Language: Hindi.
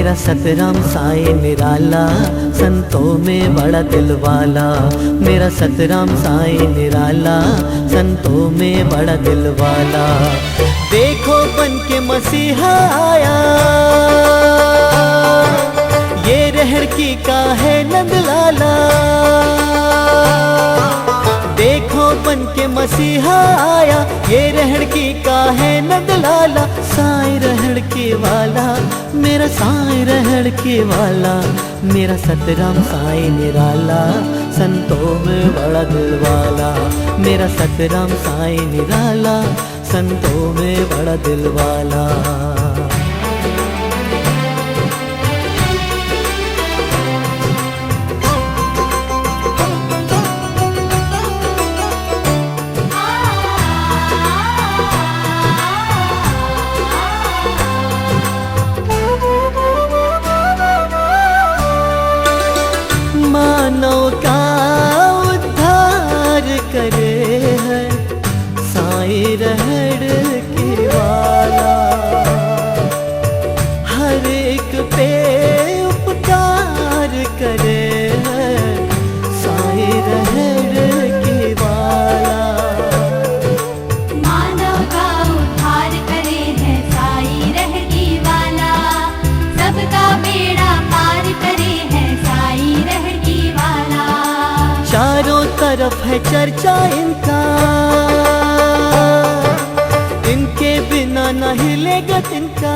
मेरा सतराम साईं निराला, संतों में बड़ा दिल वाला। मेरा सतराम साईं निराला, संतों में बड़ा दिल वाला। देखो बन के मसीहा आया, ये रहड़ की का है नंद लाला। देखो बन के मसीहा आया, ये रहड़ की का है नंद लाला। साईं रहड़ की वाला, मेरा साईं रहड़ की वाला। मेरा सतराम साईं निराला, संतों में बड़ा दिल वाला। मेरा सतराम साईं निराला, संतों में बड़ा दिल वाला। मानव का उद्धार करे है साईं रहड़ की वाला। हर एक पे उपकार करे है साईं रहड़ की वाला। मानव का उद्धार करे है साईं रहड़ की वाला। सबका बेड़ा पार करे है साईं रहड़ की वाला। चारों तरफ है चर्चा इनका, इनके बिना न हिलेगा तिनका।